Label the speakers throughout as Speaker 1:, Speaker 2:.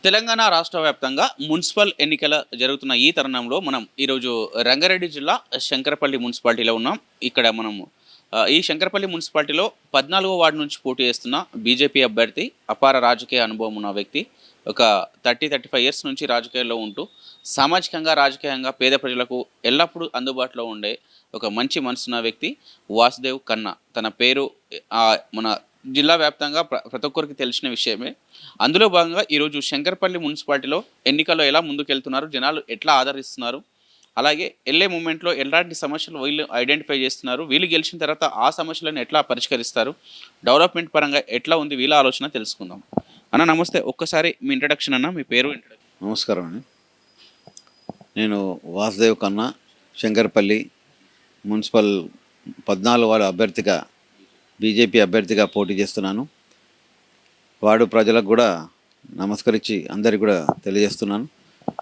Speaker 1: తెలంగాణ రాష్ట్ర వ్యాప్తంగా మున్సిపల్ ఎన్నికల జరుగుతున్న ఈ తరుణంలో మనం ఈరోజు రంగారెడ్డి జిల్లా శంకరపల్లి మున్సిపాలిటీలో ఉన్నాం. ఇక్కడ మనము ఈ శంకరపల్లి మున్సిపాలిటీలో 14వ వార్డు నుంచి పోటీ చేస్తున్న బీజేపీ అభ్యర్థి అపార రాజకీయ అనుభవం ఉన్న వ్యక్తి. ఒక 35 ఇయర్స్ నుంచి రాజకీయాల్లో ఉంటూ సామాజికంగా రాజకీయంగా పేద ప్రజలకు ఎల్లప్పుడూ అందుబాటులో ఉండే ఒక మంచి మనసున్న వ్యక్తి వాసుదేవ్ ఖన్నా. తన పేరు మన జిల్లా వ్యాప్తంగా ప్రతి ఒక్కరికి తెలిసిన విషయమే. అందులో భాగంగా ఈరోజు శంకరపల్లి మున్సిపాలిటీలో ఎన్నికల్లో ఎలా ముందుకెళ్తున్నారు, జనాలు ఎట్లా ఆదరిస్తున్నారు, అలాగే వెళ్ళే మూమెంట్లో ఎలాంటి సమస్యలు వీళ్ళు ఐడెంటిఫై చేస్తున్నారు, వీళ్ళు గెలిచిన తర్వాత ఆ సమస్యలను ఎట్లా పరిష్కరిస్తారు, డెవలప్మెంట్ పరంగా ఎట్లా ఉంది వీళ్ళ ఆలోచన తెలుసుకుందాం. అన్న నమస్తే, ఒక్కసారి మీ ఇంట్రడక్షన్ అన్న, మీ పేరు ఇంట్రడక్షన్.
Speaker 2: నమస్కారం అండి. నేను వాసుదేవ్ ఖన్నా శంకరపల్లి మున్సిపల్ 14 వార్డు అభ్యర్థిగా బీజేపీ అభ్యర్థిగా పోటీ చేస్తున్నాను. వార్డు ప్రజలకు కూడా నమస్కరించి అందరికీ కూడా తెలియజేస్తున్నాను.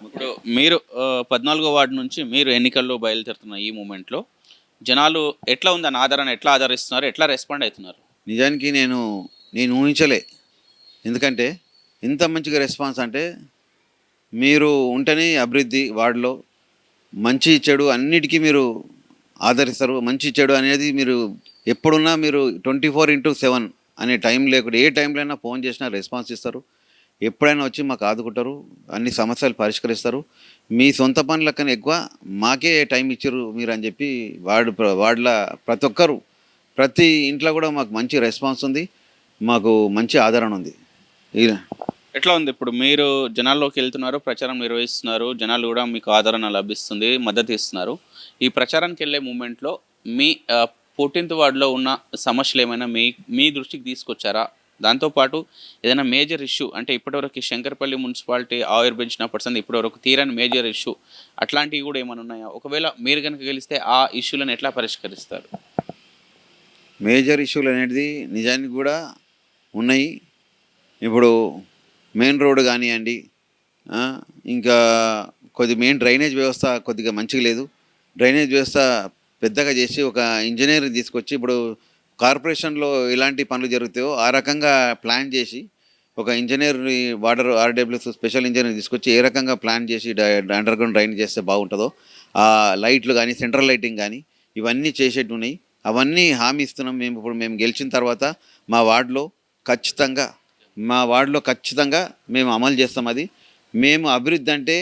Speaker 1: ఇప్పుడు మీరు 14వ వార్డు నుంచి మీరు ఎన్నికల్లో బయలుదేరుతున్న ఈ మూమెంట్లో జనాలు ఎట్లా ఉందని ఆదరణ ఎట్లా ఆదరిస్తున్నారు, ఎట్లా రెస్పాండ్ అవుతున్నారు?
Speaker 2: నిజానికి నేను ఊహించలే. ఎందుకంటే ఇంత మంచిగా రెస్పాన్స్ అంటే మీరు ఉంటేనే అభివృద్ధి వార్డులో మంచి చెడు అన్నిటికీ మీరు ఆదరిస్తారు. మంచి చెడు అనేది మీరు ఎప్పుడున్నా మీరు 24/7 అనే టైం లేకుండా ఏ టైంలో అయినా ఫోన్ చేసినా రెస్పాన్స్ ఇస్తారు. ఎప్పుడైనా వచ్చి మాకు ఆదుకుంటారు, అన్ని సమస్యలు పరిష్కరిస్తారు. మీ సొంత పనుల కన్నా ఎక్కువ మాకే టైం ఇచ్చారు మీరు అని చెప్పి వార్డుల ప్రతి ఒక్కరు ప్రతి ఇంట్లో కూడా మాకు మంచి రెస్పాన్స్ ఉంది, మాకు మంచి ఆదరణ ఉంది.
Speaker 1: ఎట్లా ఉంది ఇప్పుడు మీరు జనాల్లోకి వెళ్తున్నారు, ప్రచారం నిర్వహిస్తున్నారు, జనాలు కూడా మీకు ఆదరణ లభిస్తుంది, మద్దతు ఇస్తున్నారు. ఈ ప్రచారానికి వెళ్ళే మూమెంట్లో మీ 14th వార్డులో ఉన్న సమస్యలు ఏమైనా మీ దృష్టికి తీసుకొచ్చారా? దాంతోపాటు ఏదైనా మేజర్ ఇష్యూ అంటే ఇప్పటివరకు శంకరపల్లి మున్సిపాలిటీ ఆవిర్భించినప్పటి నుంచి ఇప్పటివరకు తీరని మేజర్ ఇష్యూ అట్లాంటివి కూడా ఏమైనా ఉన్నాయా? ఒకవేళ మీరు కనుక గెలిస్తే ఆ ఇష్యూలను ఎట్లా పరిష్కరిస్తారు?
Speaker 2: మేజర్ ఇష్యూలు అనేది నిజానికి కూడా ఉన్నాయి. ఇప్పుడు మెయిన్ రోడ్డు కానివ్వండి, ఇంకా మెయిన్ డ్రైనేజ్ వ్యవస్థ కొద్దిగా మంచిగా లేదు. డ్రైనేజ్ వ్యవస్థ పెద్దగా చేసి ఒక ఇంజనీర్ తీసుకొచ్చి, ఇప్పుడు కార్పొరేషన్లో ఎలాంటి పనులు జరుగుతాయో ఆ రకంగా ప్లాన్ చేసి ఒక ఇంజనీర్ని వాటర్ ఆర్డబ్ల్యూఎస్ స్పెషల్ ఇంజనీర్ తీసుకొచ్చి ఏ రకంగా ప్లాన్ చేసి అండర్ గ్రౌండ్ డ్రైన్ చేస్తే బాగుంటుందో, ఆ లైట్లు కానీ సెంట్రల్ లైటింగ్ కానీ ఇవన్నీ చేసేట్టు ఉన్నాయి. అవన్నీ హామీ ఇస్తున్నాం. మేము గెలిచిన తర్వాత మా వార్డులో ఖచ్చితంగా మేము అమలు చేస్తాం. అది మేము అభివృద్ధి అంటే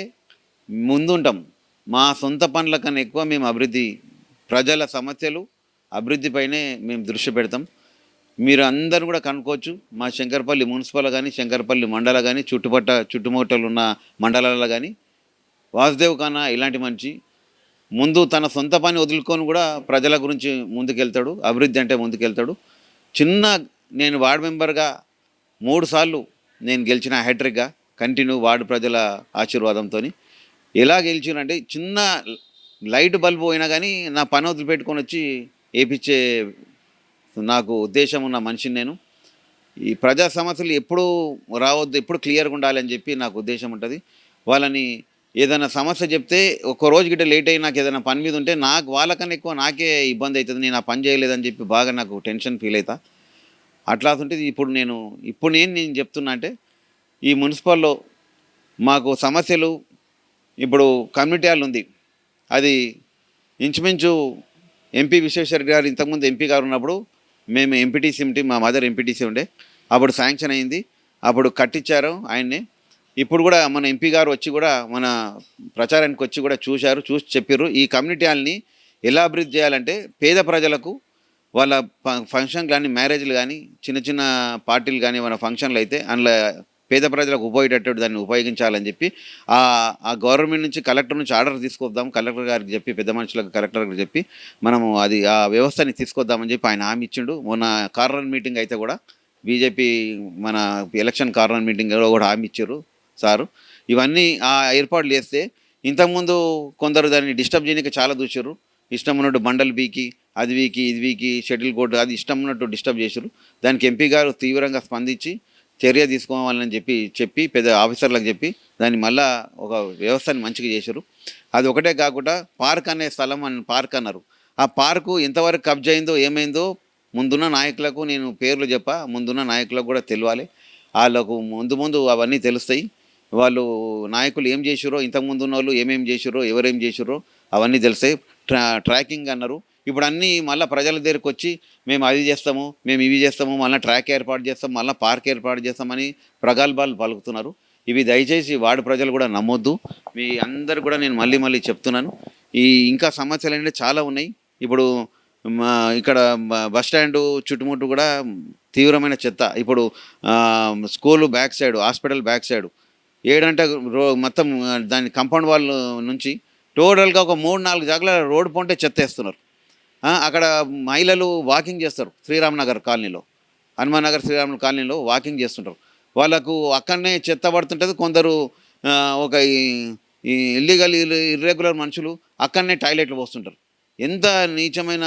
Speaker 2: ముందుంటాం. మా సొంత పనుల కన్నా ఎక్కువ మేము ప్రజల సమస్యలు అభివృద్ధిపైనే మేము దృష్టి పెడతాం. మీరు అందరూ కూడా కనుక్కోవచ్చు. మా శంకరపల్లి మున్సిపల్ కానీ శంకరపల్లి మండల కానీ చుట్టుముట్టలు ఉన్న మండలాల్లో కానీ వాసుదేవ్ ఖన్నా ఇలాంటి మనిషి ముందు తన సొంత పని వదులుకొని కూడా ప్రజల గురించి ముందుకెళ్తాడు, అభివృద్ధి అంటే ముందుకెళ్తాడు. నేను వార్డు మెంబర్గా 3 సార్లు నేను గెలిచిన హ్యాట్రిక్గా కంటిన్యూ వార్డు ప్రజల ఆశీర్వాదంతో. ఎలా గెలిచినంటే చిన్న లైట్ బల్బు అయినా కానీ నా పని వదిలిపెట్టుకొని వచ్చి వేయించే నాకు ఉద్దేశం ఉన్న మనిషిని నేను. ఈ ప్రజా సమస్యలు ఎప్పుడు రావద్దు, ఎప్పుడు క్లియర్గా ఉండాలని చెప్పి నాకు ఉద్దేశం ఉంటుంది. వాళ్ళని ఏదైనా సమస్య చెప్తే ఒక్కరోజు గిట్ట లేట్ అయ్యి నాకు ఏదైనా పని మీద ఉంటే వాళ్ళకన్నా ఎక్కువ నాకే ఇబ్బంది అవుతుంది. నేను ఆ పని చేయలేదని చెప్పి బాగా నాకు టెన్షన్ ఫీల్ అవుతా. అట్లా ఉంటుంది. ఇప్పుడు నేను చెప్తున్నా అంటే ఈ మున్సిపల్లో మాకు సమస్యలు, ఇప్పుడు కమ్యూనిటీ హాల్ ఉంది, అది ఇంచుమించు ఎంపీ విశ్వేశ్వర గారు ఇంతకుముందు ఎంపీ గారు ఉన్నప్పుడు మేము ఎంపీటీసీ ఉంటే, మా మదర్ ఎంపీటీసీ ఉండే, అప్పుడు శాంక్షన్ అయింది, అప్పుడు కట్టించారు ఆయన్నే. ఇప్పుడు కూడా మన ఎంపీ గారు వచ్చి కూడా మన ప్రచారానికి వచ్చి కూడా చూసి చెప్పారు ఈ కమ్యూనిటీ హాల్ని ఎలా అభివృద్ధి చేయాలంటే పేద ప్రజలకు వాళ్ళ ఫంక్షన్ కానీ మ్యారేజ్లు కానీ చిన్న చిన్న పార్టీలు కానీ మన ఫంక్షన్లు అయితే అందులో పేద ప్రజలకు ఉపయోగేటట్టు దాన్ని ఉపయోగించాలని చెప్పి ఆ గవర్నమెంట్ నుంచి కలెక్టర్ నుంచి ఆర్డర్ తీసుకొద్దాం, కలెక్టర్ గారికి చెప్పి పెద్ద మనుషులకు కలెక్టర్కి చెప్పి మనము ఆ వ్యవస్థని తీసుకొద్దామని చెప్పి ఆయన హామీ ఇచ్చిండు. మొన్న కార్నర్ మీటింగ్ అయితే కూడా బీజేపీ మన ఎలక్షన్ కార్నర్ మీటింగ్ కూడా హామీ ఇచ్చారు సారు. ఇవన్నీ ఆ ఏర్పాట్లు చేస్తే ఇంతకుముందు కొందరు దాన్ని డిస్టర్బ్ చేయడానికి చాలా చూసారు. ఇష్టం ఉన్నట్టు బండలు బీకి అది ఇది వీకి షటిల్ కోర్టు అది ఇష్టం ఉన్నట్టు డిస్టర్బ్ చేశారు. దానికి ఎంపీ గారు తీవ్రంగా స్పందించి చర్య తీసుకోవాలని చెప్పి పెద్ద ఆఫీసర్లకు చెప్పి దాన్ని మళ్ళా ఒక వ్యవస్థని మంచిగా చేశారు. అది ఒకటే కాకుండా పార్క్ అనే స్థలం పార్క్ అన్నారు. ఆ పార్కు ఎంతవరకు కబ్జా అయిందో ఏమైందో ముందున్న నాయకులకు నేను పేర్లు ముందున్న నాయకులకు కూడా తెలియాలి. వాళ్ళకు ముందు అవన్నీ తెలుస్తాయి. వాళ్ళు నాయకులు ఏం చేసిరో, ఇంతకుముందు ఉన్న వాళ్ళు ఏమేం చేసిరో, ఎవరేం చేసిరో అవన్నీ తెలిసాయి. ట్రాకింగ్ అన్నారు. ఇప్పుడు అన్నీ మళ్ళీ ప్రజల దగ్గరికి వచ్చి మేము అది చేస్తాము, మేము ఇవి చేస్తాము, మళ్ళీ ట్రాక్ ఏర్పాటు చేస్తాం, మళ్ళీ పార్క్ ఏర్పాటు చేస్తామని ప్రగల్భాలు పలుకుతున్నారు. ఇవి దయచేసి వార్డు ప్రజలు కూడా నమ్మొద్దు. మీ అందరు కూడా నేను మళ్ళీ మళ్ళీ చెప్తున్నాను. ఇంకా సమస్యలు అంటే చాలా ఉన్నాయి. ఇప్పుడు ఇక్కడ బస్ స్టాండు చుట్టుముట్టు కూడా తీవ్రమైన చెత్త. ఇప్పుడు school back side, hospital back side ఏడంటే మొత్తం దాని కాంపౌండ్ వాల్ నుంచి టోటల్గా ఒక 3-4 జాగాల రోడ్డు పొంటే చెత్త వేస్తున్నారు. అక్కడ మహిళలు వాకింగ్ చేస్తారు. శ్రీరామనగర్ కాలనీలో, హనుమాన్ నగర్ శ్రీరామ కాలనీలో వాకింగ్ చేస్తుంటారు. వాళ్ళకు అక్కడనే చెత్త పడుతుంటుంది. కొందరు ఒక ఈ ఇల్లీగల్ ఇర్రెగ్యులర్ మనుషులు అక్కడనే టాయిలెట్లు పోస్తుంటారు. ఎంత నీచమైన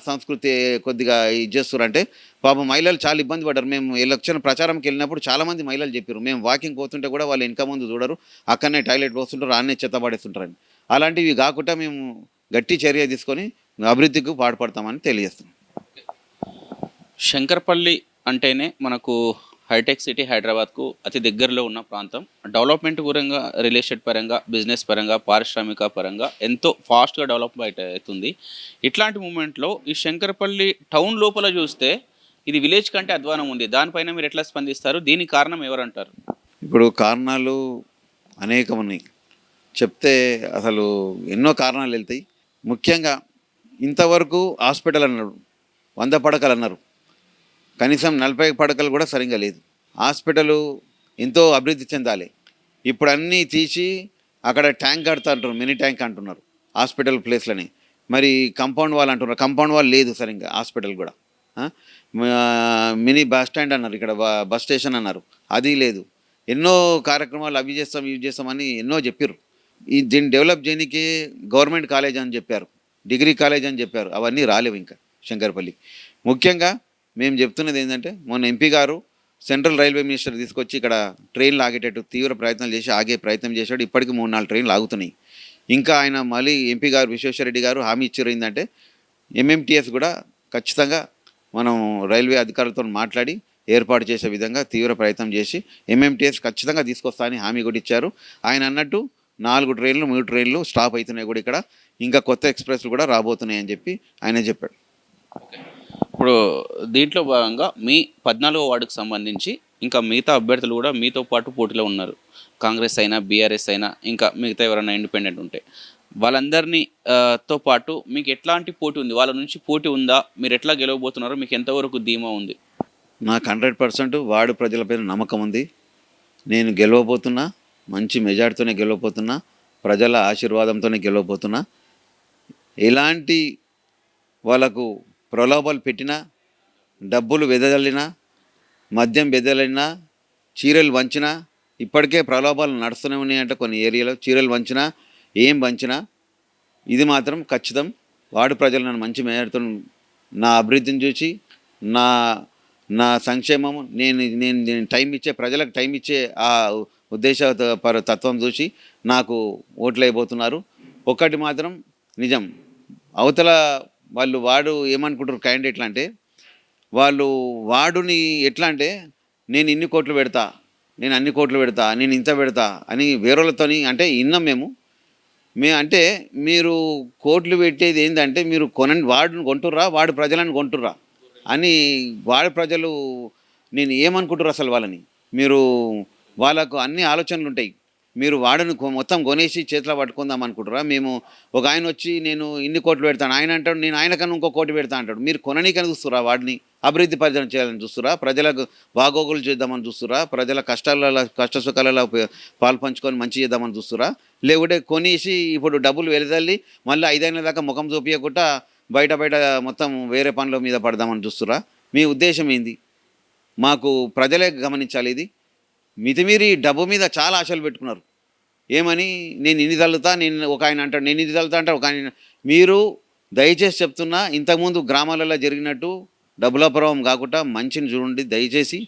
Speaker 2: సంస్కృతి కొద్దిగా ఇది చేస్తారంటే పాపం మహిళలు చాలా ఇబ్బంది పడ్డారు. మేము ఎలక్షన్ ప్రచారంకి వెళ్ళినప్పుడు చాలామంది మహిళలు చెప్పారు, మేము వాకింగ్ పోతుంటే కూడా వాళ్ళు వెనక ముందు చూడరు, అక్కడనే టాయిలెట్ పోస్తుంటారు, ఆడనే చెత్త పడేస్తుంటారని. అలాంటివి కాకుండా మేము గట్టి చర్య తీసుకొని అభివృద్ధికి పాటుపడతామని తెలియజేస్తున్నాం.
Speaker 1: శంకర్పల్లి అంటేనే మనకు హైటెక్ సిటీ, హైదరాబాద్కు అతి దగ్గరలో ఉన్న ప్రాంతం. డెవలప్మెంట్ పరంగా, రియల్ ఎస్టేట్ పరంగా, బిజినెస్ పరంగా, పారిశ్రామిక పరంగా ఎంతో ఫాస్ట్గా డెవలప్మెంట్ అవుతుంది. ఇట్లాంటి మూమెంట్లో ఈ శంకర్పల్లి టౌన్ లోపల చూస్తే ఇది విలేజ్ కంటే అధ్వానం ఉంది. దానిపైన మీరు ఎట్లా స్పందిస్తారు? దీనికి కారణం ఎవరంటారు?
Speaker 2: ఇప్పుడు కారణాలు అనేకం ఉన్నాయి. చెప్తే అసలు ఎన్నో కారణాలు వెళ్తాయి. ముఖ్యంగా ఇంతవరకు హాస్పిటల్ అన్నారు, 100 పడకలు అన్నారు, కనీసం 40 పడకలు కూడా సరిగ్గా లేదు. హాస్పిటల్ ఎంతో అభివృద్ధి చెందాలి. ఇప్పుడు అన్నీ తీసి అక్కడ ట్యాంక్ కడతా అంటారు, మినీ ట్యాంక్ అంటున్నారు హాస్పిటల్ ప్లేస్లని. మరి కాంపౌండ్ వాల్ అంటున్నారు, కాంపౌండ్ వాల్ లేదు సరిగ్గా హాస్పిటల్ కూడా. మినీ బస్ స్టాండ్ అన్నారు, ఇక్కడ బస్ స్టేషన్ అన్నారు, అది లేదు. ఎన్నో కార్యక్రమాలు అవి చేస్తాం ఇవి చేస్తామని ఎన్నో చెప్పారు. దీన్ని డెవలప్ చేయడానికి గవర్నమెంట్ కాలేజ్ అని చెప్పారు, డిగ్రీ కాలేజ్ అని చెప్పారు, అవన్నీ రాలేవు ఇంకా శంకర్పల్లి. ముఖ్యంగా మేము చెప్తున్నది ఏంటంటే, మొన్న ఎంపీ గారు సెంట్రల్ రైల్వే మినిస్టర్ తీసుకొచ్చి ఇక్కడ ట్రైన్లు ఆగేటట్టు తీవ్ర ప్రయత్నాలు చేసి ఆగే ప్రయత్నం చేశాడు. ఇప్పటికీ 3-4 ట్రైన్లు ఆగుతున్నాయి. ఇంకా ఆయన మళ్ళీ ఎంపీ గారు విశ్వేశ్వరరెడ్డి గారు హామీ ఇచ్చారు ఏంటంటే, ఎంఎంటీఎస్ కూడా ఖచ్చితంగా మనం రైల్వే అధికారులతో మాట్లాడి ఏర్పాటు చేసే విధంగా తీవ్ర ప్రయత్నం చేసి ఎంఎంటీఎస్ ఖచ్చితంగా తీసుకొస్తా అని హామీ కూడా ఇచ్చారు. ఆయన అన్నట్టు 4 ట్రైన్లు 3 ట్రైన్లు స్టాప్ అవుతున్నాయి కూడా ఇక్కడ, ఇంకా కొత్త ఎక్స్ప్రెస్లు కూడా రాబోతున్నాయి అని చెప్పి ఆయన చెప్పాడు.
Speaker 1: ఇప్పుడు దీంట్లో భాగంగా మీ 14వ వార్డుకు సంబంధించి ఇంకా మిగతా అభ్యర్థులు కూడా మీతో పాటు పోటీలో ఉన్నారు. కాంగ్రెస్ అయినా, బీఆర్ఎస్ అయినా, ఇంకా మిగతా ఎవరైనా ఇండిపెండెంట్ ఉంటే వాళ్ళందరినీ తో పాటు మీకు ఎట్లాంటి పోటీ ఉంది? వాళ్ళ నుంచి పోటీ ఉందా? మీరు ఎట్లా గెలవబోతున్నారో మీకు ఎంతవరకు ధీమా ఉంది?
Speaker 2: నాకు 100% వార్డు ప్రజలపైన నమ్మకం ఉంది. నేను గెలవబోతున్నా, మంచి మెజార్టీతోనే గెలవబోతున్నా, ప్రజల ఆశీర్వాదంతోనే గెలవబోతున్నా. ఎలాంటి వాళ్ళకు ప్రలోభాలు పెట్టినా, డబ్బులు వెదజల్లినా, మద్యం వెదజల్లినా, చీరలు వంచినా, ఇప్పటికే ప్రలోభాలు నడుస్తూనే ఉన్నాయంటే కొన్ని ఏరియాలో చీరలు వంచినా, ఏం వంచినా ఇది మాత్రం ఖచ్చితం. వార్డు ప్రజలు నన్ను మంచి మెజార్టీతో నా అభివృద్ధిని చూసి, నా నా సంక్షేమము, నేను టైం ఇచ్చే ప్రజలకు టైం ఇచ్చే ఆ ఉద్దేశ తత్వం చూసి నాకు ఓట్లు అయిపోతున్నారు. ఒక్కటి మాత్రం నిజం, అవతల వాళ్ళు వాడు ఏమనుకుంటారు క్యాండిడేట్లు అంటే, వాళ్ళు వాడుని ఎట్లా అంటే నేను ఇన్ని కోట్లు పెడతా, నేను అన్ని కోట్లు పెడతా, నేను ఇంత పెడతా అని వేరేళ్ళతోని అంటే విన్నాం మేము అంటే మీరు కోట్లు పెట్టేది ఏంటంటే మీరు వాడుని కొంటుర్రా, వాడు ప్రజలను కొంటుర్రా అని వాడి ప్రజలు నేను ఏమనుకుంటారు అసలు వాళ్ళని. మీరు వాళ్ళకు అన్ని ఆలోచనలు ఉంటాయి. మీరు వాడిని మొత్తం కొనేసి చేతిలో పట్టుకుందాం అనుకుంటారా? మేము ఒక ఆయన వచ్చి నేను ఇన్ని కోట్లు పెడతాను, ఆయన అంటాడు నేను ఆయనకన్నా ఇంకో కోటి పెడతా అంటాడు. మీరు కొననీకని చూస్తురా? వాడిని అభివృద్ధి పరిచయం చేయాలని చూస్తురా? ప్రజలకు బాగోగులు చేద్దామని చూస్తురా? ప్రజల కష్ట సుఖాలలో పాలు పంచుకొని మంచి చేద్దామని చూస్తురా? లేకుంటే కొనేసి ఇప్పుడు డబ్బులు వెదజల్లి మళ్ళీ 5 ఏళ్ళ దాకా ముఖం చూపించకుండా బయట మొత్తం వేరే పనుల మీద పడదామని చూస్తురా? మీ ఉద్దేశం ఏంది? మాకు ప్రజలే గమనించాలి. ఇది మితిమీరి డబ్బు మీద చాలా ఆశలు పెట్టుకున్నారు. ఏమని నేను ఇన్ని తల్లుతా, నేను ఒక ఆయన అంటాడు నేను ఇది తల్లుతా అంటాడు ఒక ఆయన. మీరు దయచేసి చెప్తున్నా, ఇంతకుముందు గ్రామాలలో జరిగినట్టు డబ్బుల ప్రభావం కాకుండా మంచిని చూడండి. దయచేసి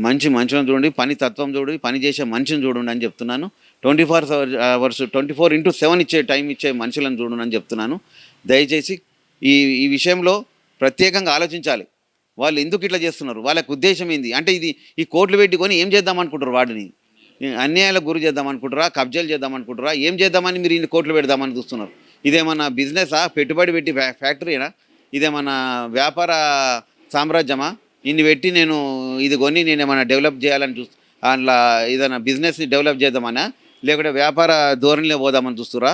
Speaker 2: మంచిని చూడండి, పని తత్వం చూడండి, పని చేసే మనిషిని చూడండి అని చెప్తున్నాను. 24 hours 24/7 ఇచ్చే టైం ఇచ్చే మనుషులను చూడండి అని చెప్తున్నాను. దయచేసి ఈ విషయంలో ప్రత్యేకంగా ఆలోచించాలి. వాళ్ళు ఎందుకు ఇట్లా చేస్తున్నారు, వాళ్ళకు ఉద్దేశం ఏంది అంటే, ఈ కోట్లు పెట్టుకొని ఏం చేద్దాం అనుకుంటారు వాడిని. అన్యాయాలకు గురి చేద్దాం అనుకుంటారా, కబ్జాలు చేద్దాం అనుకుంటారా, ఏం చేద్దామని మీరు ఇన్ని కోట్లు పెడదామని చూస్తున్నారు? ఇదేమన్నా బిజినెసా, పెట్టుబడి పెట్టి ఫ్యాక్టరీనా, ఇదేమన్నా వ్యాపార సామ్రాజ్యమా? ఇన్ని పెట్టి నేను ఇది కొని నేను ఏమైనా డెవలప్ చేయాలని అందులో ఏదైనా బిజినెస్ని డెవలప్ చేద్దామనా, లేకుంటే వ్యాపార ధోరణిలో పోదామని చూస్తురా?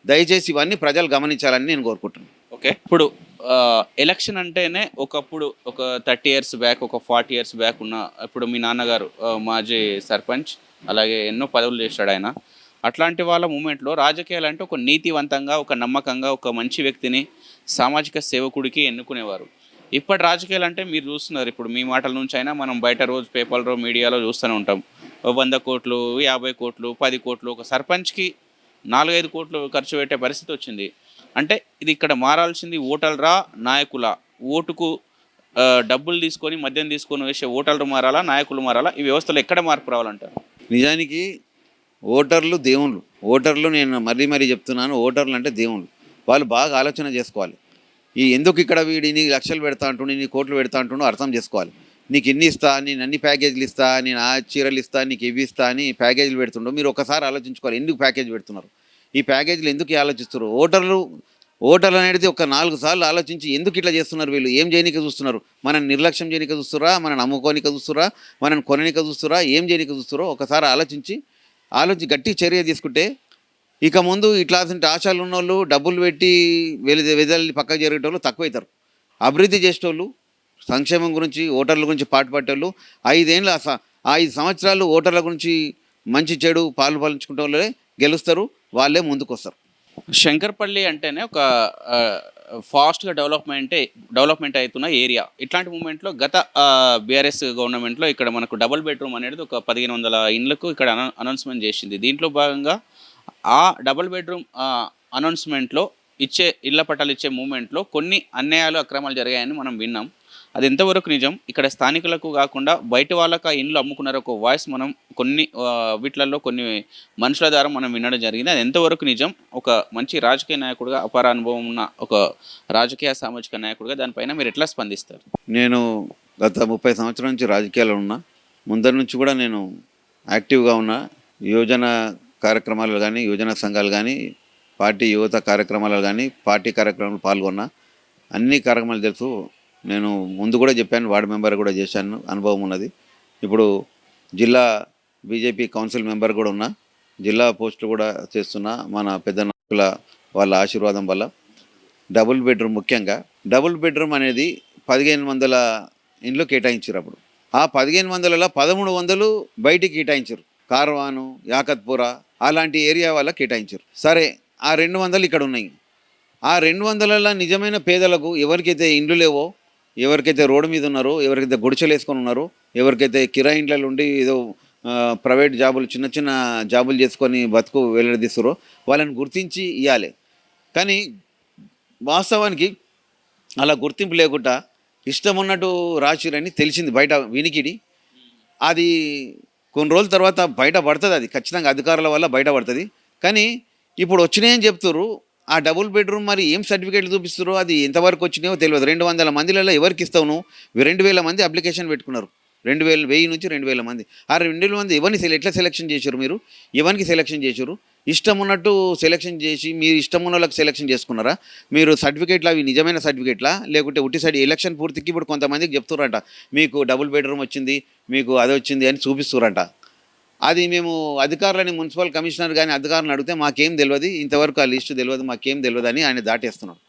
Speaker 2: దయచేసి ఇవన్నీ ప్రజలు గమనించాలని నేను కోరుకుంటున్నాను.
Speaker 1: ఓకే. ఇప్పుడు ఎలక్షన్ అంటేనే ఒకప్పుడు ఒక 30 ఇయర్స్ బ్యాక్, ఒక 40 ఇయర్స్ బ్యాక్ ఉన్న ఇప్పుడు మీ నాన్నగారు మాజీ సర్పంచ్, అలాగే ఎన్నో పదవులు చేశాడు ఆయన. అట్లాంటి వాళ్ళ మూమెంట్లో రాజకీయాలు అంటే ఒక నీతివంతంగా, ఒక నమ్మకంగా, ఒక మంచి వ్యక్తిని సామాజిక సేవకుడికి ఎన్నుకునేవారు. ఇప్పటి రాజకీయాలు అంటే మీరు చూస్తున్నారు, ఇప్పుడు మీ మాటల నుంచి అయినా మనం బయట రోజు పేపర్లో మీడియాలో చూస్తూనే ఉంటాం. 100 కోట్లు, 50 కోట్లు, 10 కోట్లు, ఒక సర్పంచ్కి 4-5 కోట్లు ఖర్చు పెట్టే పరిస్థితి వచ్చింది. అంటే ఇది ఇక్కడ మారాల్సింది ఓటర్లరా, నాయకులా? ఓటుకు డబ్బులు తీసుకొని, మద్యం తీసుకొని వేసే ఓటర్లు మారాలా, నాయకులు మారాలా? ఈ వ్యవస్థలో ఎక్కడ మార్పు రావాలంటారు?
Speaker 2: నిజానికి ఓటర్లు దేవుళ్ళు. ఓటర్లు నేను మరీ చెప్తున్నాను, ఓటర్లు అంటే దేవుళ్ళు. వాళ్ళు బాగా ఆలోచన చేసుకోవాలి. ఎందుకు ఇక్కడ వీడు ఇన్ని లక్షలు పెడతా అంటుండు, ఇన్ని కోట్లు పెడతా అంటుండో అర్థం చేసుకోవాలి. నీకు ఇన్ని ఇస్తా, నేను అన్ని ప్యాకేజీలు ఇస్తా, నేను ఆ చీరలు ఇస్తా, నీకు ఇవి ఇస్తా అని ప్యాకేజీలు పెడుతుండో మీరు ఒకసారి ఆలోచించుకోవాలి. ఎందుకు ప్యాకేజ్ పెడుతున్నారు, ఈ ప్యాకేజీలు ఎందుకు ఆలోచిస్తారు? ఓటర్లు అనేది ఒక 4 సార్లు ఆలోచించి ఎందుకు ఇట్లా చేస్తున్నారు, వీళ్ళు ఏం చేయనిక చూస్తున్నారు? మనం నిర్లక్ష్యం చేయనిక చూస్తురా, మనం నమ్ముకోనిక చూస్తురా, మనం కొననిక చూస్తురా, ఏం చేయనిక చూస్తురో ఒకసారి ఆలోచించి గట్టి చర్య తీసుకుంటే ఇక ముందు ఇట్లాంటి ఆశలు ఉన్నోళ్ళు, డబ్బులు పెట్టి వెదల్ని పక్కకు జరిగేటోళ్ళు తక్కువవుతారు. అభివృద్ధి చేసేటోళ్ళు, సంక్షేమం గురించి, ఓటర్ల గురించి పాటుపడేటోళ్ళు 5 సంవత్సరాలు ఓటర్ల గురించి మంచి చెడు పాల్పంచుకునే వాళ్ళే గెలుస్తారు, వాళ్ళే ముందుకు వస్తారు.
Speaker 1: శంకర్పల్లి అంటేనే ఒక ఫాస్ట్గా డెవలప్మెంట్ అవుతున్న ఏరియా. ఇట్లాంటి మూమెంట్లో గత బీఆర్ఎస్ గవర్నమెంట్లో ఇక్కడ మనకు డబుల్ బెడ్రూమ్ అనేది ఒక 1500 ఇండ్లకు ఇక్కడ అనౌన్స్మెంట్ చేసింది. దీంట్లో భాగంగా ఆ డబుల్ బెడ్రూమ్ అనౌన్స్మెంట్లో ఇళ్ల పట్టాలు ఇచ్చే మూమెంట్లో కొన్ని అన్యాయాలు, అక్రమాలు జరిగాయని మనం విన్నాం. అది ఎంతవరకు నిజం? ఇక్కడ స్థానికులకు కాకుండా బయట వాళ్ళకి ఆ ఇండ్లు అమ్ముకున్నారు ఒక వాయిస్ మనం వీటిలలో కొన్ని మనుషుల ద్వారా మనం వినడం జరిగింది. అది ఎంతవరకు నిజం? ఒక మంచి రాజకీయ నాయకుడిగా, అపార అనుభవం ఉన్న ఒక రాజకీయ సామాజిక నాయకుడిగా దానిపైన మీరు ఎట్లా స్పందిస్తారు?
Speaker 2: నేను గత 30 సంవత్సరాల నుంచి రాజకీయాల్లో ఉన్నా. ముందరి నుంచి కూడా నేను యాక్టివ్గా ఉన్నా. యువజన కార్యక్రమాలు కానీ, యువజన సంఘాలు కానీ, పార్టీ యువత కార్యక్రమాలు కానీ, పార్టీ కార్యక్రమాలు పాల్గొన్నా. అన్ని కార్యక్రమాలు తెలుసు. నేను ముందు కూడా చెప్పాను, వార్డు మెంబర్ కూడా చేశాను, అనుభవం ఉన్నది. ఇప్పుడు జిల్లా బీజేపీ కౌన్సిల్ మెంబర్ కూడా ఉన్నా. జిల్లా పోస్టులు కూడా చేస్తున్నా. మన పెద్ద నాయకుల వాళ్ళ ఆశీర్వాదం వల్ల డబుల్ బెడ్రూమ్, ముఖ్యంగా డబుల్ బెడ్రూమ్ అనేది 1500 ఇండ్లు కేటాయించారు. అప్పుడు ఆ 1500లలో 1300 బయటికి కేటాయించారు. కార్వాను, యాకత్పుర అలాంటి ఏరియా వాళ్ళ కేటాయించారు. సరే, ఆ 200 ఇక్కడ ఉన్నాయి. ఆ 200లలో నిజమైన పేదలకు ఎవరికైతే ఇండ్లు లేవో, ఎవరికైతే రోడ్డు మీద ఉన్నారో, ఎవరికైతే గుడిచెలు వేసుకొని ఉన్నారో, ఎవరికైతే కిరాయి ఇండ్లలో ఉండి ఏదో ప్రైవేట్ జాబులు, చిన్న జాబులు చేసుకొని బతుకు వెల్లడిస్తారో వాళ్ళని గుర్తించి ఇవ్వాలి. కానీ వాస్తవానికి అలా గుర్తింపు లేకుండా ఇష్టం ఉన్నట్టు రాసిరని తెలిసింది, బయట వినికిడి. అది కొన్ని రోజుల తర్వాత బయట పడుతుంది, అది ఖచ్చితంగా అధికారుల వల్ల బయట పడుతుంది. కానీ ఇప్పుడు వచ్చినాయని చెప్తారు. ఆ డబుల్ బెడ్రూమ్ మరి ఏం సర్టిఫికేట్లు చూపిస్తారో, అది ఎంతవరకు వచ్చినాయో తెలియదు. 200 మందిలలో ఎవరికి ఇస్తావు నువ్వు? 2000 మంది అప్లికేషన్ పెట్టుకున్నారు. 1000 నుంచి 2000 మంది. ఆ 2000 మంది ఎట్లా సెలెక్షన్ చేశారు? మీరు ఎవరికి సెలెక్షన్ చేశారు? ఇష్టం ఉన్నట్టు సెలెక్షన్ చేసి మీరు ఇష్టం ఉన్న వాళ్ళకి సెలెక్షన్ చేసుకున్నారా? మీరు సర్టిఫికేట్లు అవి నిజమైన సర్టిఫికేట్లా, లేకుంటే ఉట్టి సైడ్ ఎలక్షన్ పూర్తికి ఇప్పుడు కొంతమందికి చెప్తున్నారంట, మీకు డబుల్ బెడ్రూమ్ వచ్చింది, మీకు అది వచ్చింది అని చూపిస్తున్నారంట. అది మేము అధికారులని, మున్సిపల్ కమిషనర్ కానీ అధికారులను అడిగితే మాకేం తెలియదు, ఇంతవరకు ఆ లిస్టు తెలియదు, మాకేం తెలియదు అని ఆయన దాటేస్తున్నాడు.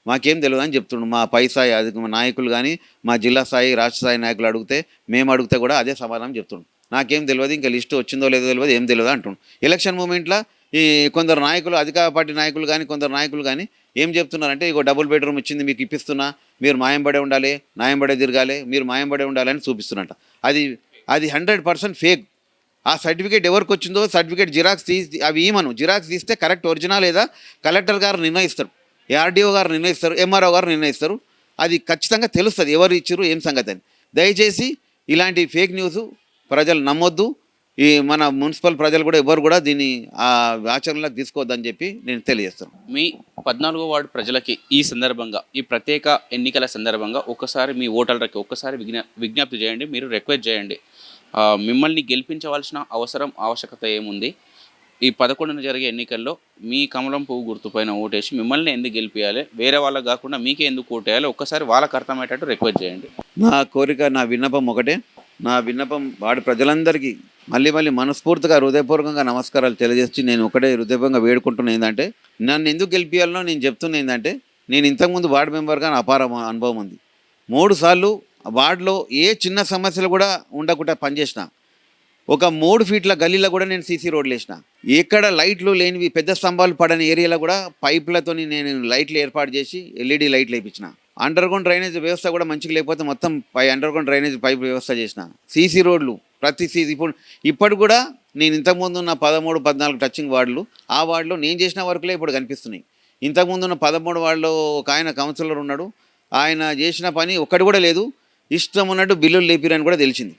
Speaker 2: మాకేం తెలియదు అని చెప్తున్నాడు. మా పై స్థాయి నాయకులు కానీ, మా జిల్లా స్థాయి, రాష్ట్ర స్థాయి నాయకులు అడిగితే, మేము అడిగితే కూడా అదే సమాధానం చెప్తున్నాడు. నాకేం తెలియదు, ఇంకా లిస్టు వచ్చిందో లేదో తెలియదు, ఏం తెలియదు అంటున్నాడు. ఎలక్షన్ మూమెంట్లో ఈ కొందరు నాయకులు, అధికార పార్టీ నాయకులు కానీ, కొందరు నాయకులు కానీ ఏం చెప్తున్నారంటే, ఇగో డబుల్ బెడ్రూమ్ వచ్చింది, మీకు ఇప్పిస్తున్నా, మీరు మాయంబడే ఉండాలి, న్యాయంబడే తిరగాలి, మీరు మాయంబడే ఉండాలని చూపిస్తున్నట్ట. అది 100% ఫేక్. ఆ సర్టిఫికేట్ ఎవరికి వచ్చిందో సర్టిఫికేట్ జిరాక్స్ తీసి అవి జిరాక్స్ తీస్తే కరెక్ట్ ఒరిజినల్ లేదా కలెక్టర్ గారు నిర్ణయిస్తారు, ఆర్డీఓ గారు నిర్ణయిస్తారు, ఎంఆర్ఓ గారు నిర్ణయిస్తారు. అది ఖచ్చితంగా తెలుస్తుంది ఎవరు ఇచ్చారు ఏం సంగతి అని. దయచేసి ఇలాంటి ఫేక్ న్యూస్ ప్రజలు నమ్మొద్దు. ఈ మన మున్సిపల్ ప్రజలు కూడా ఎవరు కూడా దీన్ని ఆచరణలోకి తీసుకోవద్దని చెప్పి నేను తెలియజేస్తాను.
Speaker 1: మీ 14వ వార్డు ప్రజలకి ఈ సందర్భంగా, ఈ ప్రత్యేక ఎన్నికల సందర్భంగా ఒక్కసారి మీ ఓటర్లకి ఒక్కసారి విజ్ఞప్తి చేయండి, మీరు రిక్వెస్ట్ చేయండి. మిమ్మల్ని గెలిపించవలసిన ఆవశ్యకత ఏముంది? ఈ 11న జరిగే ఎన్నికల్లో మీ కమలం పువ్వు గుర్తుపైన ఓటేసి మిమ్మల్ని ఎందుకు గెలిపియాలి? వేరే వాళ్ళకి గాకుండా మీకే ఎందుకు ఓటేయాలి? ఒక్కసారి వాళ్ళకి అర్థమయ్యేటట్టు రిక్వెస్ట్ చేయండి.
Speaker 2: నా కోరిక, నా విన్నపం ఒకటే. నా విన్నపం వాడి ప్రజలందరికీ మళ్ళీ మళ్ళీ మనస్ఫూర్తిగా హృదయపూర్వకంగా నమస్కారాలు తెలియజేసి నేను ఒకటే హృదయపూర్వకంగా వేడుకుంటున్నా ఏంటంటే, నన్ను ఎందుకు గెలిపియాలనో నేను చెప్తున్నా ఏంటంటే, నేను ఇంతకుముందు వార్డు మెంబర్గా నా అపార అనుభవం ఉంది. 3 సార్లు వార్డులో ఏ చిన్న సమస్యలు కూడా ఉండకుండా పనిచేసిన. ఒక 3 ఫీట్ల గల్లీలో కూడా నేను సీసీ రోడ్లు వేసిన. ఎక్కడ లైట్లు లేనివి పెద్ద స్తంభాలు పడని ఏరియాలో కూడా పైపులతోని నేను లైట్లు ఏర్పాటు చేసి ఎల్ఈడి లైట్లు వేయించిన. అండర్ గ్రౌండ్ డ్రైనేజ్ వ్యవస్థ కూడా మంచిగా లేకపోతే మొత్తం అండర్ గ్రౌండ్ డ్రైనేజ్ పైప్ వ్యవస్థ చేసిన. సీసీ రోడ్లు ప్రతి ఇప్పుడు కూడా నేను ఇంతకుముందు ఉన్న 13, 14 టచింగ్ వార్డులు, ఆ వార్డులో నేను చేసిన వర్కులే ఇప్పుడు కనిపిస్తున్నాయి. ఇంతకుముందు ఉన్న 13 వార్డులో ఒక ఆయన కౌన్సిలర్ ఉన్నాడు. ఆయన చేసిన పని ఒక్కటి కూడా లేదు. ఇష్టం ఉన్నట్టు బిల్లులు లేపిరని కూడా తెలిసింది.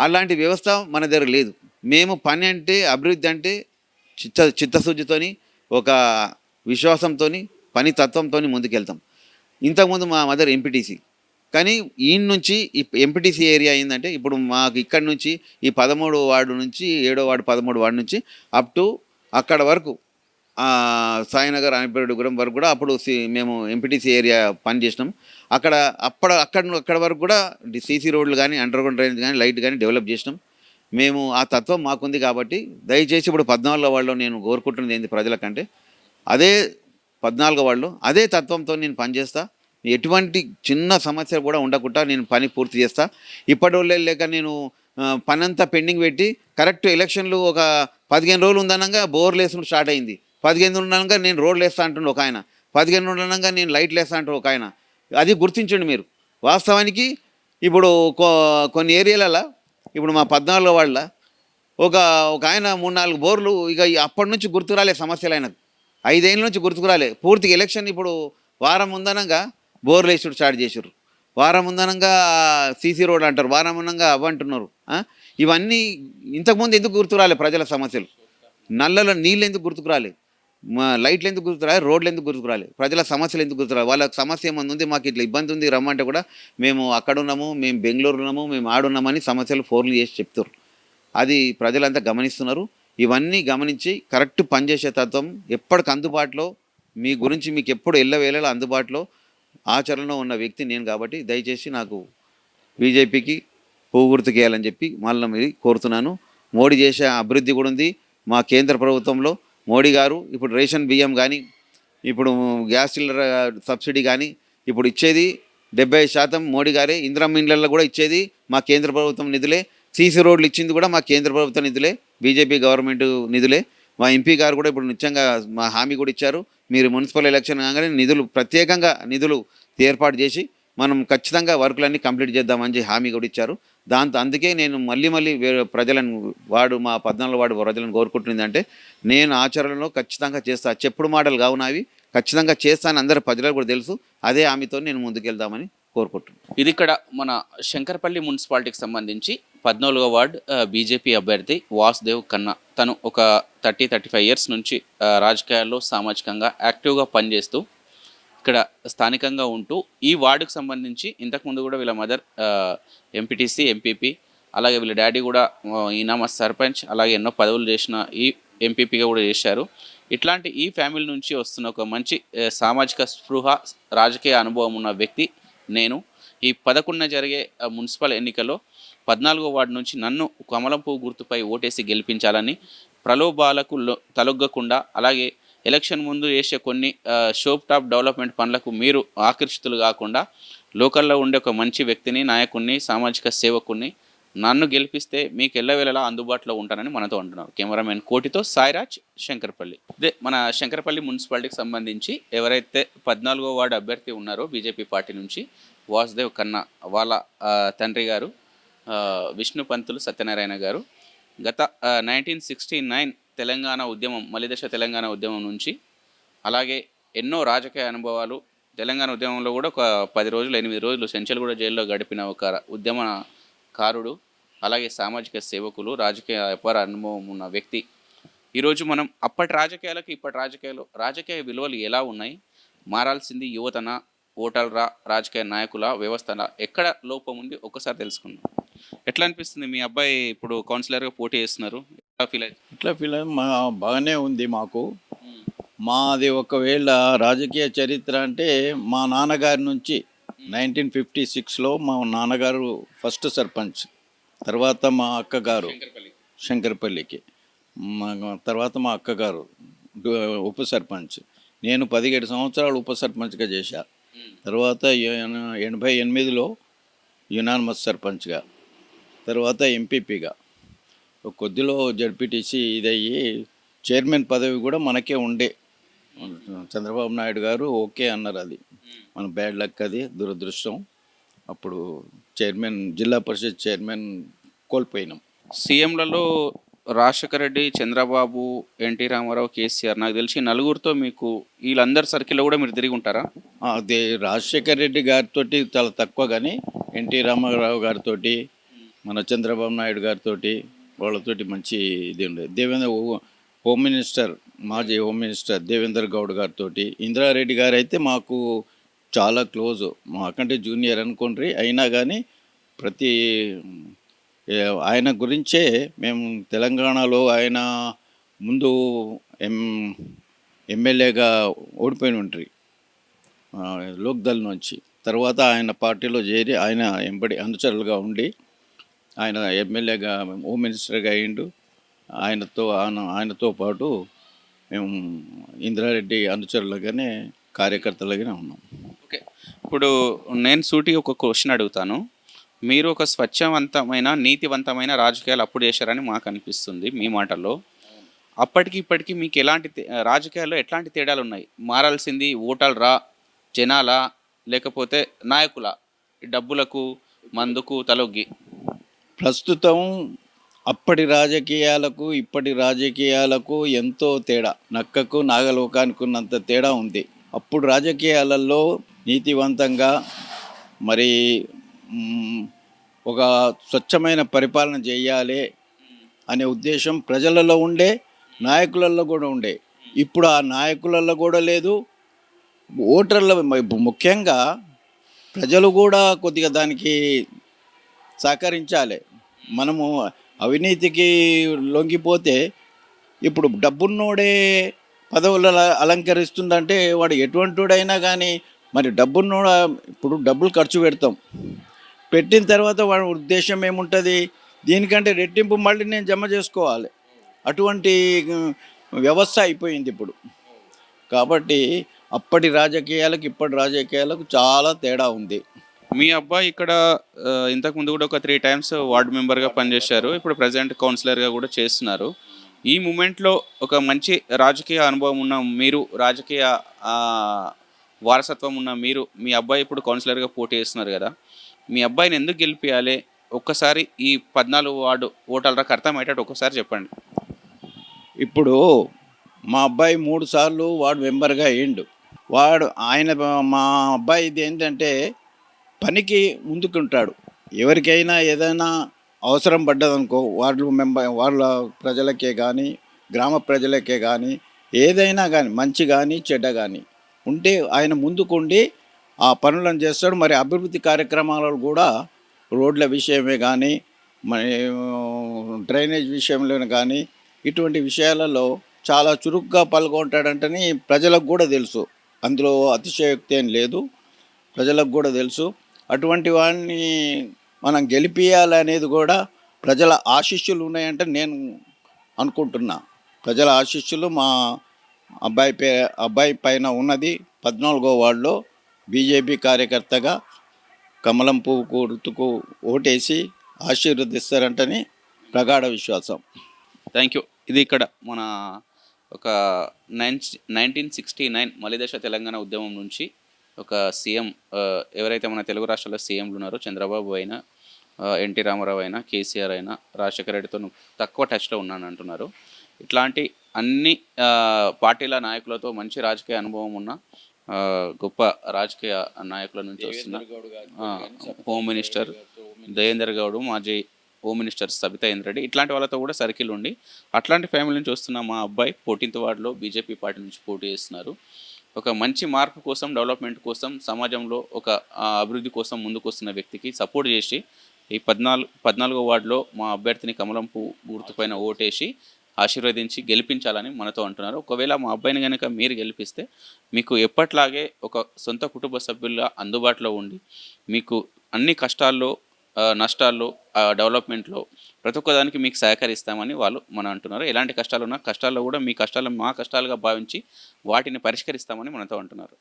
Speaker 2: అలాంటి వ్యవస్థ మన దగ్గర లేదు. మేము పని అంటే, అభివృద్ధి అంటే చిత్తశుద్ధితోని, ఒక విశ్వాసంతోని, పని తత్వంతోని ముందుకెళ్తాం. ఇంతకుముందు మా మదర్ ఎంపీటీసీ, కానీ ఈయన నుంచి ఈ ఎంపీటీసీ ఏరియా ఏంటంటే ఇప్పుడు మాకు ఇక్కడ నుంచి ఈ 13 వార్డు నుంచి 7వ వార్డు 13 వార్డు నుంచి అప్ టు అక్కడ వరకు సాయినగర్ అనిపేడుగురం వరకు కూడా అప్పుడు మేము ఎంపీటీసీ ఏరియా పని చేసినాం. అక్కడ వరకు కూడా సీసీ రోడ్లు కానీ, అండర్ గ్రౌండ్ డ్రైనేజ్ కానీ, లైట్ కానీ డెవలప్ చేసినాం. మేము ఆ తత్వం మాకుంది కాబట్టి దయచేసి ఇప్పుడు 14వ వార్డులో నేను కోరుకుంటున్నది ఏంటి ప్రజలకంటే, అదే 14వ వార్డులో అదే తత్వంతో నేను పనిచేస్తా. ఎటువంటి చిన్న సమస్య కూడా ఉండకుండా నేను పని పూర్తి చేస్తా. ఇప్పటి లేక నేను పనంతా పెండింగ్ పెట్టి కరెక్ట్ ఎలక్షన్లు ఒక 15 రోజులు ఉందనగా బోర్లు వేసుకుంటూ స్టార్ట్ అయింది. 15 ఉండగా నేను రోడ్లు వేస్తా అంటుండే ఒక ఆయన, 15 ఉండగా నేను లైట్లు వేస్తా అంటుండే ఒక ఆయన. అది గుర్తించండి మీరు. వాస్తవానికి ఇప్పుడు కొన్ని ఏరియాలలో ఇప్పుడు మా 14 వాళ్ళ ఒక ఆయన 3-4 బోర్లు ఇక అప్పటి నుంచి గుర్తురాలే సమస్యలు ఆయనకు. 5 ఏళ్ళ నుంచి గుర్తుకురాలే. పూర్తిగా ఎలక్షన్ ఇప్పుడు వారం ముందనంగా బోర్లు వేసుడు స్టార్ట్ చేసారు. వారం ముందనంగా సీసీ రోడ్ అంటారు, వారం ముందంగా అవ్వంటున్నారు. ఇవన్నీ ఇంతకుముందు ఎందుకు గుర్తురాలే? ప్రజల సమస్యలు, నల్లలో నీళ్ళు ఎందుకు గుర్తుకురాలే? లైట్లు ఎందుకు గుర్తురాలి? రోడ్లు ఎందుకు గుర్తుకురాలి? ప్రజల సమస్యలు ఎందుకు గుర్తురాలి? వాళ్ళ సమస్య ఏమన్నా ఉంది, మాకు ఇట్లా ఇబ్బంది ఉంది రమ్మంటే కూడా మేము అక్కడ ఉన్నాము, మేము బెంగళూరు ఉన్నాము, మేము ఆడున్నామని సమస్యలు ఫోన్లు చేసి చెప్తారు. అది ప్రజలంతా గమనిస్తున్నారు. ఇవన్నీ గమనించి కరెక్ట్ పనిచేసే తత్వం, ఎప్పటికి అందుబాటులో మీ గురించి మీకు ఎప్పుడు ఎల్లవేళలా అందుబాటులో ఆచరణలో ఉన్న వ్యక్తి నేను కాబట్టి దయచేసి నాకు బీజేపీకి పువ్వు గుర్తుకేయాలని చెప్పి మళ్ళీ మీరు కోరుతున్నాను. మోడీ చేసే అభివృద్ధి కూడా ఉంది మా కేంద్ర ప్రభుత్వంలో. మోడీ గారు ఇప్పుడు రేషన్ బియ్యం కానీ, ఇప్పుడు గ్యాస్ సిలిండర్ సబ్సిడీ కానీ ఇప్పుడు ఇచ్చేది 70% మోడీ గారే. ఇందిరమ్మ ఇండ్లలో కూడా ఇచ్చేది మా కేంద్ర ప్రభుత్వం నిధులే. సీసీ రోడ్లు ఇచ్చింది కూడా మా కేంద్ర ప్రభుత్వ నిధులే, బీజేపీ గవర్నమెంట్ నిధులే. మా ఎంపీ గారు కూడా ఇప్పుడు నిత్యంగా మా హామీ కూడా ఇచ్చారు, మీరు మున్సిపల్ ఎలక్షన్ కాగానే ప్రత్యేకంగా నిధులు ఏర్పాటు చేసి మనం ఖచ్చితంగా వర్కులన్నీ కంప్లీట్ చేద్దామని హామీ కూడా ఇచ్చారు. అందుకే నేను మళ్ళీ ప్రజలను మా 14 వార్డు ప్రజలను కోరుకుంటుందంటే, నేను ఆచరణలో ఖచ్చితంగా చేస్తా. చెప్పుడు మాటలు కావునవి ఖచ్చితంగా చేస్తానని అందరు ప్రజలకు కూడా తెలుసు. అదే హామీతో నేను ముందుకెళ్దామని కోరుకుంటున్నాను.
Speaker 1: ఇది ఇక్కడ మన శంకరపల్లి మున్సిపాలిటీకి సంబంధించి 14వ వార్డ్ బీజేపీ అభ్యర్థి వాసుదేవ్ ఖన్నా. తను ఒక 30-35 ఇయర్స్ నుంచి రాజకీయాల్లో సామాజికంగా యాక్టివ్గా పనిచేస్తూ ఇక్కడ స్థానికంగా ఉంటూ ఈ వార్డుకు సంబంధించి ఇంతకుముందు కూడా వీళ్ళ మదర్ ఎంపీటీసీ, ఎంపీపీ, అలాగే వీళ్ళ డాడీ కూడా ఈనామా సర్పంచ్, అలాగే ఎన్నో పదవులు చేసిన ఈ ఎంపీపీగా కూడా చేశారు. ఇట్లాంటి ఈ ఫ్యామిలీ నుంచి వస్తున్న ఒక మంచి సామాజిక స్పృహ, రాజకీయ అనుభవం ఉన్న వ్యక్తి నేను. ఈ 11న జరిగే మున్సిపల్ ఎన్నికల్లో 14వ వార్డు నుంచి నన్ను కమలం పువ్వు గుర్తుపై ఓటేసి గెలిపించాలని, ప్రలోభాలకు తలొగ్గకుండా, అలాగే ఎలక్షన్ ముందు చేసే కొన్ని షోప్ టాప్ డెవలప్మెంట్ పనులకు మీరు ఆకర్షితులు కాకుండా లోకల్లో ఉండే ఒక మంచి వ్యక్తిని, నాయకుడిని, సామాజిక సేవకుడిని నన్ను గెలిపిస్తే మీకు ఎల్లవేళలా అందుబాటులో ఉంటానని మనతో అంటున్నారు. కెమెరామెన్ కోటితో సాయిరాజ్, శంకరపల్లి. ఇదే మన శంకరపల్లి మున్సిపాలిటీకి సంబంధించి ఎవరైతే 14వ వార్డు అభ్యర్థి ఉన్నారో బీజేపీ పార్టీ నుంచి వాసుదేవ్ ఖన్నా, వాళ్ళ తండ్రి గారు విష్ణు పంతులు సత్యనారాయణ గారు గత 1969 తెలంగాణ ఉద్యమం, మలిదశ తెలంగాణ ఉద్యమం నుంచి, అలాగే ఎన్నో రాజకీయ అనుభవాలు, తెలంగాణ ఉద్యమంలో కూడా ఒక 10 రోజులు 8 రోజులు సెంచల్గూడ జైల్లో గడిపిన ఒక ఉద్యమకారుడు, అలాగే సామాజిక సేవకులు, రాజకీయ వ్యాపార అనుభవం ఉన్న వ్యక్తి. ఈరోజు మనం అప్పటి రాజకీయాలకు ఇప్పటి రాజకీయ విలువలు ఎలా ఉన్నాయి, మారాల్సింది యువతన, ఓటర్ల, రాజకీయ నాయకుల, వ్యవస్థల, ఎక్కడ లోపం ఉంది ఒక్కసారి తెలుసుకుందాం. ఎట్లా అనిపిస్తుంది మీ అబ్బాయి ఇప్పుడు కౌన్సిలర్గా పోటీ చేస్తున్నారు, ఎట్లా ఫీల్ అవుతుంది?
Speaker 3: ఇట్లా బాగానే ఉంది మాకు. మాది ఒకవేళ రాజకీయ చరిత్ర అంటే మా నాన్నగారి నుంచి 1956లో మా నాన్నగారు ఫస్ట్ సర్పంచ్, తర్వాత మా అక్కగారు శంకరపల్లికి, మా తర్వాత మా అక్కగారు ఉప సర్పంచ్. నేను 17 సంవత్సరాలు ఉప సర్పంచ్గా చేశా. తర్వాత 88లో యునానిమస్ సర్పంచ్గా, తర్వాత ఎంపీపీగా, కొద్దిలో జడ్పీటీసీ ఇదయ్యి చైర్మన్ పదవి కూడా మనకే ఉండే. చంద్రబాబు నాయుడు గారు ఓకే అన్నారు. అది మన బ్యాడ్ లక్, అది దురదృష్టం. అప్పుడు చైర్మన్, జిల్లా పరిషత్ చైర్మన్ కోల్పోయినాం.
Speaker 1: సీఎంలలో రాజశేఖర రెడ్డి, చంద్రబాబు, ఎన్టీ రామారావు, కేసీఆర్, నాకు తెలిసి నలుగురితో మీకు వీళ్ళందరి సర్కిల్లో కూడా మీరు తిరిగి ఉంటారా?
Speaker 3: అదే రాజశేఖర రెడ్డి గారితో చాలా తక్కువ, కానీ ఎన్టీ రామారావు గారితో, మన చంద్రబాబు నాయుడు గారితో, వాళ్ళతోటి మంచి ఇది ఉండేది. హోమ్ మినిస్టర్, మాజీ హోమ్ మినిస్టర్ దేవేందర్ గౌడ్ గారితో, ఇందిరారెడ్డి గారు అయితే మాకు చాలా క్లోజ్, మాకంటే జూనియర్ అనుకోండి. అయినా కానీ ప్రతి ఆయన గురించే మేము తెలంగాణలో ఆయన ముందు ఎమ్మెల్యేగా ఓడిపోయిన ఉంటారు లోక్దల్ నుంచి. తర్వాత ఆయన పార్టీలో చేరి ఆయన ఎంబడి అనుచరులుగా ఉండి ఆయన ఎమ్మెల్యేగా, హోమ్ మినిస్టర్గా అయ్యిండు. ఆయనతో పాటు మేము ఇందిరారెడ్డి అనుచరులుగానే, కార్యకర్తలుగానే ఉన్నాం.
Speaker 1: ఓకే, ఇప్పుడు నేను సూటిగా ఒక క్వశ్చన్ అడుగుతాను. మీరు ఒక స్వచ్ఛవంతమైన, నీతివంతమైన రాజకీయాలు అప్పుడు చేశారని మాకు అనిపిస్తుంది మీ మాటల్లో. అప్పటికి ఇప్పటికీ మీకు రాజకీయాల్లో ఎట్లాంటి తేడాలు ఉన్నాయి? మారాల్సింది ఓటర్లా, జనాలా, లేకపోతే నాయకుల డబ్బులకు, మందుకు తలొగ్గి?
Speaker 3: ప్రస్తుతం అప్పటి రాజకీయాలకు ఇప్పటి రాజకీయాలకు ఎంతో తేడా, నక్కకు నాగలోకానికి ఉన్నంత తేడా ఉంది. అప్పుడు రాజకీయాలలో నీతివంతంగా, మరి ఒక స్వచ్ఛమైన పరిపాలన చేయాలి అనే ఉద్దేశం ప్రజలలో ఉండే, నాయకులలో కూడా ఉండే. ఇప్పుడు ఆ నాయకులలో కూడా లేదు, ఓటర్ల ముఖ్యంగా ప్రజలు కూడా కొద్దిగా దానికి సహకరించాలి. మనము అవినీతికి లొంగిపోతే, ఇప్పుడు డబ్బున్నోడే పదవులు అలంకరిస్తుందంటే వాడు ఎటువంటిడైనా కానీ, మరి డబ్బున్నోడ ఇప్పుడు డబ్బులు ఖర్చు పెట్టిన తర్వాత వాడి ఉద్దేశం ఏముంటుంది, దీనికంటే రెట్టింపు మళ్ళీ నేను జమ చేసుకోవాలి, అటువంటి వ్యవస్థ అయిపోయింది ఇప్పుడు. కాబట్టి అప్పటి రాజకీయాలకు ఇప్పటి రాజకీయాలకు చాలా తేడా ఉంది.
Speaker 1: మీ అబ్బాయి ఇక్కడ ఇంతకుముందు కూడా ఒక 3 times వార్డు మెంబర్గా పనిచేశారు, ఇప్పుడు ప్రజెంట్ కౌన్సిలర్గా కూడా చేస్తున్నారు. ఈ మూమెంట్లో ఒక మంచి రాజకీయ అనుభవం ఉన్న మీరు, రాజకీయ వారసత్వం ఉన్న మీరు, మీ అబ్బాయి ఇప్పుడు కౌన్సిలర్గా పోటీ చేస్తున్నారు కదా, మీ అబ్బాయిని ఎందుకు గెలిపించాలి? ఒక్కసారి ఈ 14 వార్డు ఓటర్లకు అర్థమయ్యేటట్టు ఒక్కసారి చెప్పండి.
Speaker 3: ఇప్పుడు మా అబ్బాయి 3 సార్లు వార్డు మెంబర్గా అయ్యిండు. మా అబ్బాయి ఇది ఏంటంటే పనికి ముందుకుంటాడు. ఎవరికైనా ఏదైనా అవసరం పడ్డదనుకో, వాళ్ళ ప్రజలకే కానీ, గ్రామ ప్రజలకే కానీ, ఏదైనా కానీ, మంచి కానీ చెడ్డ కానీ ఉంటే ఆయన ముందుకుండి ఆ పనులను చేస్తాడు. మరి అభివృద్ధి కార్యక్రమాలు కూడా రోడ్ల విషయమే కానీ, మరి డ్రైనేజ్ విషయంలో కానీ, ఇటువంటి విషయాలలో చాలా చురుగ్గా పాల్గొంటాడంటని ప్రజలకు కూడా తెలుసు. అందులో అతిశయోక్తి ఏం లేదు, ప్రజలకు కూడా తెలుసు. అటువంటి వాడిని మనం గెలిపియాలనేది కూడా ప్రజల ఆశీస్సులు ఉన్నాయంటే నేను అనుకుంటున్నా. ప్రజల ఆశీస్సులు మా అబ్బాయి పైన ఉన్నది. 14వ వార్డులో బీజేపీ కార్యకర్తగా కమలం పువ్వు గుర్తుకు ఓటేసి ఆశీర్వదిస్తారంటని ప్రగాఢ విశ్వాసం.
Speaker 1: Thank you. ఇది ఇక్కడ మన ఒక 1969 మలిదశ తెలంగాణ ఉద్యమం నుంచి ఒక సీఎం, ఎవరైతే మన తెలుగు రాష్ట్రాల్లో సీఎంలు ఉన్నారో, చంద్రబాబు అయినా, ఎన్టీ రామారావు అయినా, కేసీఆర్ అయినా, రాజశేఖర రెడ్డితో తక్కువ టచ్లో ఉన్నాను అంటున్నారు. ఇట్లాంటి అన్ని పార్టీల నాయకులతో మంచి రాజకీయ అనుభవం ఉన్న గొప్ప రాజకీయ నాయకుల నుంచి వస్తున్న హోమ్ మినిస్టర్ దేవేందర్ గౌడ్, మాజీ హోమ్ మినిస్టర్ సబితా ఇంద్రెడ్డి, ఇట్లాంటి వాళ్ళతో కూడా సర్కిల్ ఉండి అట్లాంటి ఫ్యామిలీ నుంచి వస్తున్న మా అబ్బాయి 14th వార్డులో బీజేపీ పార్టీ నుంచి పోటీ చేస్తున్నారు. ఒక మంచి మార్పు కోసం, డెవలప్మెంట్ కోసం, సమాజంలో ఒక అభివృద్ధి కోసం ముందుకు వస్తున్న వ్యక్తికి సపోర్ట్ చేసి ఈ 14వ వార్డులో మా అభ్యర్థిని కమలం పువ్వు గుర్తుపైన ఓటేసి ఆశీర్వదించి గెలిపించాలని మనతో అంటున్నారు. ఒకవేళ మా అబ్బాయిని కనుక మీరు గెలిపిస్తే మీకు ఎప్పట్లాగే ఒక సొంత కుటుంబ సభ్యుల్లా అందుబాటులో ఉండి మీకు అన్ని కష్టాల్లో నష్టాల్లో డెవలప్మెంట్లో ప్రతి ఒక్కదానికి మీకు సహకరిస్తామని వాళ్ళు మన అంటున్నారు. ఎలాంటి కష్టాలు ఉన్నా కష్టాల్లో కూడా మీ కష్టాలను మా కష్టాలుగా భావించి వాటిని పరిష్కరిస్తామని మనతో అంటున్నారు.